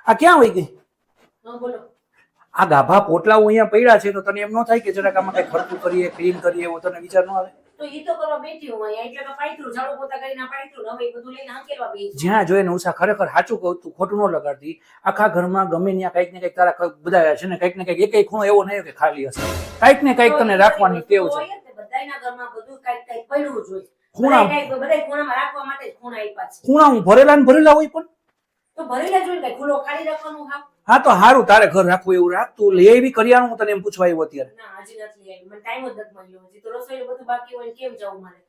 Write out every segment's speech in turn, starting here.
આ ક્યાં હોય ગઈ? બોલો. આ ગાભા પોટલાઓ અહીંયા પડ્યા છે તો તને એમ ન થાય કે જરાક આમાં કઈ ખર્ચું કરીએ, ક્લીન કરીએ, એવો તને વિચાર ન આવે? તો ઈ તો કરવા બેઠી હું અહીંયા, એટલે તો પાયતું ઝાડુ પોતા કરીને પાયતું, હવે એ બધું લઈને હાંકેલવા બેસી. જ્યાં જોઈએ ને ઉષા, ખરેખર સાચું કહું, તું ખોટું ન લગાડતી. આખા ઘરમાં ગમે ત્યાં કંઈક ને કંઈક તારા બધા છે ને, કંઈક ને કંઈક એક ખૂણો એવો નહીં કે ખાલી હશે. કંઈક ને કંઈક તને રાખવાની ટેવ છે. બધાયના ઘરમાં બધું કંઈક પડ્યું જ હોય. ખૂણા બધાય ખૂણામાં રાખવા માટે જ ખૂણા આપ્યા છે. ખૂણા હું ભરેલા ને ભરેલા હોય પણ તો ભરેલા જોઈ કઈ ખુલ્લો ખાલી રાખવાનું. હા તો સારું, તારે ઘર રાખવું એવું રાખ. તું લે એવી કરિયાણું, હું તને એમ પૂછવા આવ્યો અત્યારે. ના, હજી નથી આવી. મને ટાઈમ જ નથી મળ્યો. હજી તો રસોઈ બધું બાકી હોય, કેમ જાઉં મારે?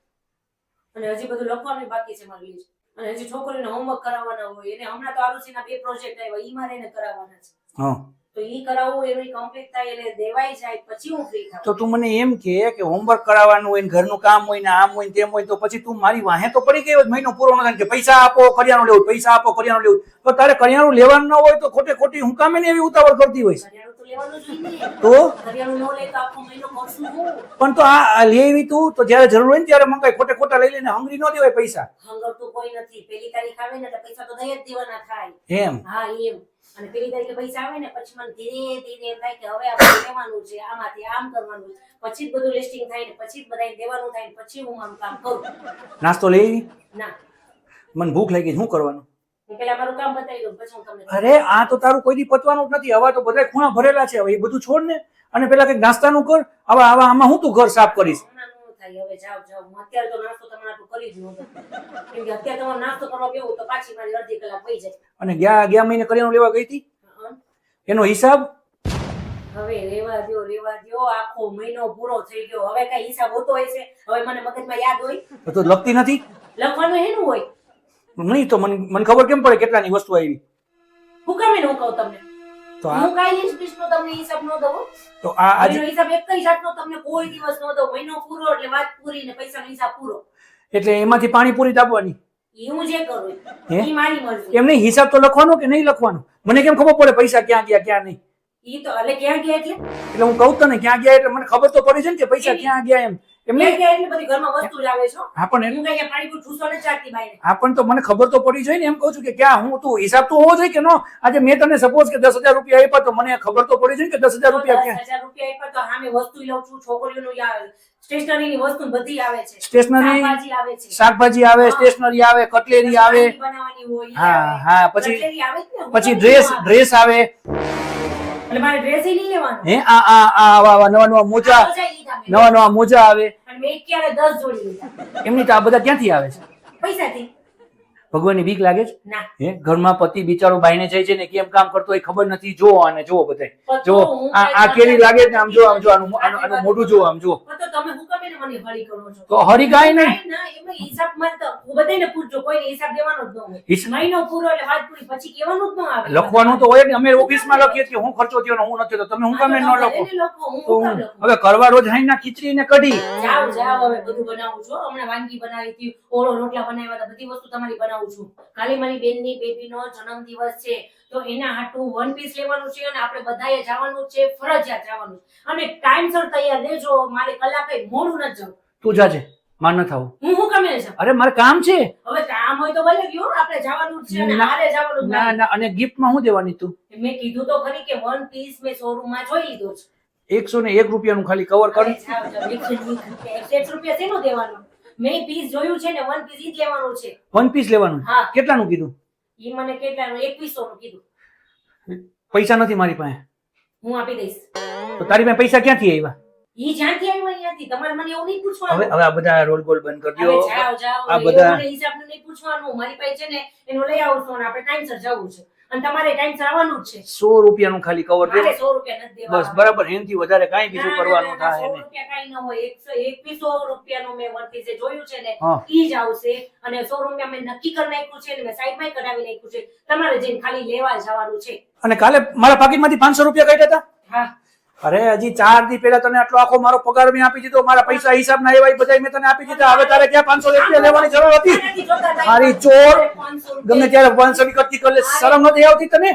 અને હજી બધું લખવાનું બાકી છે મારી લીસ્ટ. અને હજી છોકરીને હોમવર્ક કરાવવાના હોય, એને હમણાં તો આરુષિના 2 પ્રોજેક્ટ આવ્યા, ઈ મારે એને કરાવવાના છે. હા, તો ઈ કરાવવું, એનું કમ્પ્લીટ થાય એટલે દેવાઈ જાય પછી હું ફ્રી થાઉં. તો તું મને એમ કે હોમવર્ક કરાવવાનું હોય ને ઘરનું કામ હોય ને આમ હોય ને તેમ હોય, તો પછી તું મારી વાહે તો પડી ગઈ હોય. મહિનો પૂરો ન થાય કે પૈસા આપો કરિયાણું લેવું, પૈસા આપો કરિયાણું લેવું. તો તારે કરિયાણું લેવાનું ન હોય તો ખોટે ખોટી હું કામે ને એવી ઉતાવળ કરતી હોય? કરિયાણું તો લેવાનું જ હોય ને. તો કરિયાણું ન લે તો આખો મહિનો કરશું હું. પણ તો આ લેવી તું તો જયારે જરૂર હોય ને ત્યારે મંગાઈ, ખોટે ખોટા લઈ લઈને હંગરી ન દેવાય પૈસા. હંગર તો કોઈ નથી. પેલી તારીખ આવે ને એટલે પૈસા તો દઈ જ દેવાના થાય. એમ? હા એમ. અને પેલી તારીખે પૈસા આવે ને પછી મને ધીરે ધીરે એમ થાય કે હવે આપણે લેવાનું છે, આમાંથી આમ કરવાનું છે, પછી જ બધું લિસ્ટિંગ થાય ને પછી જ બધાને દેવાનું થાય ને પછી હું મારું કામ કરું. નાસ્તો લેવી? ના, મને ભૂખ લાગી, શું કરવાનું? હું પેલા મારું કામ બતાવી દઉં પછી હું તમને. અરે આ તો તારું કોઈ દી પતવાનું જ નથી. હવે તો બધા ખૂણા ભરેલા છે, હવે એ બધું છોડ ને અને પેલા કઈક નાસ્તાનું કર. હવે આમાં હું તું ઘર સાફ કરીશ? હવે જાવ હું અત્યારે તો નાસ્તો તમારા કરી જ નહોતો, કેમ કે અત્યારે તમારો નાસ્તો કરવા બેહું તો પાછી મારી અડધી કલાક વહી જાય. અને ગયા મહિને કરિયાણું લેવા ગઈ હતી એનો હિસાબ? હવે રેવા દ્યો, આખો મહિનો પૂરો થઈ ગયો, હવે કઈ હિસાબ હોતો હોય છે? હવે મને મગજમાં યાદ હોય? તો લખતી નથી? લખવાનું હેનું હોય? નહીં તો મને ખબર કેમ પડે કેટલાની વસ્તુ આવી? હું કામે ન કહું તમને? તો હું કાઈ લિસ્ટનો તમને હિસાબ ન દઉં. તો આ હિસાબ એક કઈ જાતનો તમને કોઈ દિવસ ન દઉં. મહિનો પૂરો એટલે વાત પૂરી ને પૈસાનો હિસાબ પૂરો. એટલે એમાંથી પાણીપુરી દાબવાની? ઈ હું જે કરું ઈ મારી મરજી. એમ નહીં, હિસાબ તો લખવાનો કે નહીં લખવાનો? મને કેમ ખબર પડે પૈસા ક્યાં ગયા ક્યાં નહીં? ઈ તો એટલે ક્યાં ગયા એટલે હું કહું તને ક્યાં ગયા એટલે મને ખબર તો પડી છે ને કે પૈસા ક્યાં ગયા એમ. એમને એટલે બધી ઘરમાં વસ્તુ લાવે છો. હા પણ હું કઈ પાણીપુરી ઠૂસો ને ચાટતી બાઈને. હા પણ તો મને ખબર તો પડી જોઈએ ને, એમ કહું છું કે ક્યાં હું તું હિસાબ તો હોવો જોઈએ કે નો? આજે મેં તને સપોઝ કે 10,000 રૂપિયા આપ્યા તો મને ખબર તો પડી જોઈએ કે 10,000 રૂપિયા ક્યાં? 10,000 રૂપિયા આપ્યા તો સામે વસ્તુ લઉં છું, છોકરીઓનું સ્ટેશનરીની વસ્તુ બધી આવે છે. સ્ટેશનરી શાકભાજી આવે છે, શાકભાજી આવે, સ્ટેશનરી આવે, કટલેરી આવે, બનાવવાની હોય. હા હા, કટલેરી આવે જ ને. પછી ડ્રેસ આવે. એટલે મારે ડ્રેસ નહીં લેવાનો. હે આ નવા મોજા, નવા મોજા આવે. અને મેં ક્યારે 10 જોડી લીધા. એમની તો આ બધા ક્યાંથી આવે છે? પૈસાથી. ભગવાનની બીક લાગે છે? ના. હે ઘરમાં પતિ બિચારો બાઈને જાય છે ને કેમ કામ કરતો હોય ખબર નથી. જો આને જો બધાય જો આ કેરી લાગે ને, આમ જો આનું મોઢું જો, આમ જો. તો તમે હું કમે ને મને હળી કરો છો? તો હરી કાઈ નહીં. ના, એમાં હિસાબ માં તો બધાને પૂછજો, કોઈને હિસાબ દેવાનો જ ન હોય. મહિનો પૂરો એટલે વાત પૂરી, પછી કહેવાનું જ ન આવે. લખવાનું તો હોય ને, અમે ઓફિસમાં લખીએ છીએ હું ખર્ચો થયો ને હું નથી, તો તમે હું કામે ન લખો? તો હવે કરવા રોજ હાઈના ખીચડી ને કઢી. જાવ હવે બધું બનાવું છું. હમણાં વાનગી બનાવી હતી, ઓળો રોટલા બનાવ્યા હતા, બધી વસ્તુ તમારી બનાવું છું. કાલે મારી બેનની બેબીનો જન્મદિવસ છે તો એના હાટુ વન પીસ લેવાનું છે અને આપણે બધાએ જવાનું છે, ફરજિયાત જવાનું. અને ટાઈમસર તૈયાર રહેજો, મારે કલાકે મોડું ન જાવ. તું જાજે, માર ન થાવ. હું કામે છે? અરે મારે કામ છે. હવે કામ હોય તો ભલે ગયો, આપણે જવાનું છે અને હારે જવાનું. ના અને ગિફ્ટમાં શું દેવાની તું? મેં કીધું તો ખરી કે વન પીસ મેં શોરૂમમાં જોઈ લીધો છે. 101 રૂપિયાનું ખાલી કવર કર. 101 રૂપિયા શેનું દેવાનું? મેં પીસ જોયું છે ને, વન પીસ ઈ જ લેવાનું છે. વન પીસ લેવાનું? હા. કેટલાનું કીધું? ઈ મને કેટલાનું? 2100 નું કીધું. પૈસા નથી મારી પાસે. હું આપી દઈશ. તો તારી પાસે પૈસા ક્યાંથી આવ્યા? ઈ જ્યાંથી આવ્યા ત્યાંથી. તમારે મને એવું નહીં પૂછવાનું. હવે આ બધા રોલ ગોલ બંધ કરી દો. જાઓ આ બધા હિસાબનું નહીં પૂછવાનું. મારી પાસે છે ને એનું લઈ આવશું અને આપણે ટાઈમસર જવું છે અને તમારે ટાઈમસર આવવાનું જ છે. 100 રૂપિયાનું ખાલી કવર દે. મારે 100 રૂપિયા નથી દેવાના. બસ બરાબર, એનાથી વધારે કાંઈ બીજું કરવાનું થાય નહીં. 100 રૂપિયા કાંઈ ન હોય. 2100 રૂપિયાનું મેં વન પીસ જોયું છે ને, હા. ઈ જ આવશે. અને 100 રૂપિયા મેં નક્કી કરી નાખ્યું છે ને, મેં સાઈડમાં કઢાવી નાખ્યું છે. તમારે જઈને ખાલી લેવા જવાનું છે. અને કાલે મારા પાકીટમાંથી 500 રૂપિયા કાઢ્યા હતા. હા. અરે હજી 4 દી પહેલા તને આટલો આખો મારો પગાર મેં આપી દીધો, મારા પૈસા હિસાબ ના એવા બધા મેં તને આપી દીધા. હવે તારે ક્યાં 500 રૂપિયા લેવાની જરૂર હતી? મારી ચોર, ગમે ત્યારે 500 ની કટકી કરી લે. શરમ નથી આવતી તને?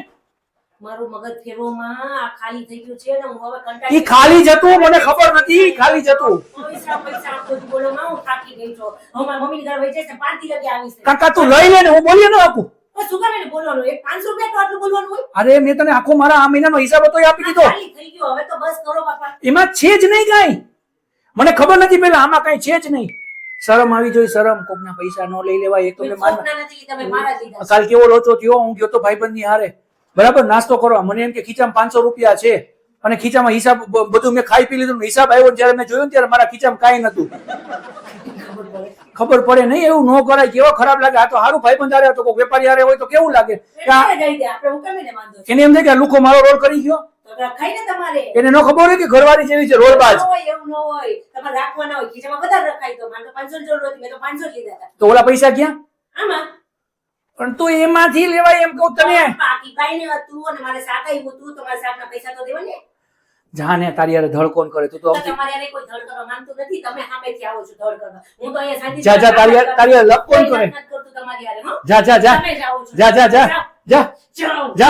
મારું મગજ ફેરવામાં આ ખાલી થઈ ગયું છે ને, હું હવે કંટાળી. ઈ ખાલી જતું મને ખબર નથી, ખાલી જતું. પૈસા આપો બોલો માં હું થાકી ગઈ છું. હવે મારી મમ્મી ઘર વહી જશે, 5 થી લગી આવીશ. કાકા તું લઈ લે ને, હું બોલ્યો ન આપું. પણ શું કામ એને બોલવાનું? એક 500 રૂપિયા તો આટલું બોલવાનું હોય? અરે મેં તને આખો મારા આ મહિનાનો હિસાબ હતો એ આપી દીધો. ખાલી થઈ ગયું, હવે તો બસ કરો બાપા. એમાં છે જ નહીં કાંઈ. મને ખબર નથી પેલા આમાં કાંઈ છે જ નહીં. શરમ આવી જોઈએ, શરમ. કોકના પૈસા ન લઈ લેવાય. એક તો મેં કોકના નથી, તમે મારા જ લીધા છે. કાલ કેવો લોચો થયો, હું ગયો તો ભાઈબંધની હારે, બરાબર, નાસ્તો કરવા. મને એમ કે ખીચામાં 500 રૂપિયા છે અને ખીચામાં હિસાબ બધું મેં ખાઈ પી લીધું. હિસાબ આવ્યો ને જ્યારે મેં જોયું ને ત્યારે મારા ખીચામાં કાંઈ નતું. ખબર પડે નહીં, એવું ન કરાય. કેવો ખરાબ લાગે. આ તો સારું ભાઈબંધ હારે હતો, કોઈ વેપારી હારે હોય તો કેવું લાગે. એટલે જઈ દે, આપણે હું કેમ એને વાંધો છે? એને એમ થાય કે આ લુખો મારો રોલ કરી ગયો. તો રખાય ને તમારે. એને ન ખબર હોય કે ઘરવાળી જેવી છે, રોલબાજ. ન હોય, એવું ન હોય. તમારે રાખવાના હોય, ખીચામાં વધારે રખાય. તો મારે તો 500 ની જરૂર હતી, મેં તો 500 જ લીધા હતા. તો ઓલા પૈસા ક્યાં? આમાં પણ તો એમાંથી લેવાય એમ કહું તને. બાકી કાંઈ નહીં હતું અને મારે શાક આવ્યું હતું, તો મારે શાકના પૈસા તો દેવા ને. જાને તારી યાર ધડ કોણ કરે? તું તો તો તમારે હારે કોઈ ધડ કરવા માંગતું નથી. તમે સામેથી આવો છો ધડ કરવા. હું તો અહીંયા શાંતિથી જા તારી યાર લપ કોણ કરે? નથી કરતું તમારી હારે, હો? જા જા જા તમે જ આવો છો. જા જા જા જા જાઓ. જા.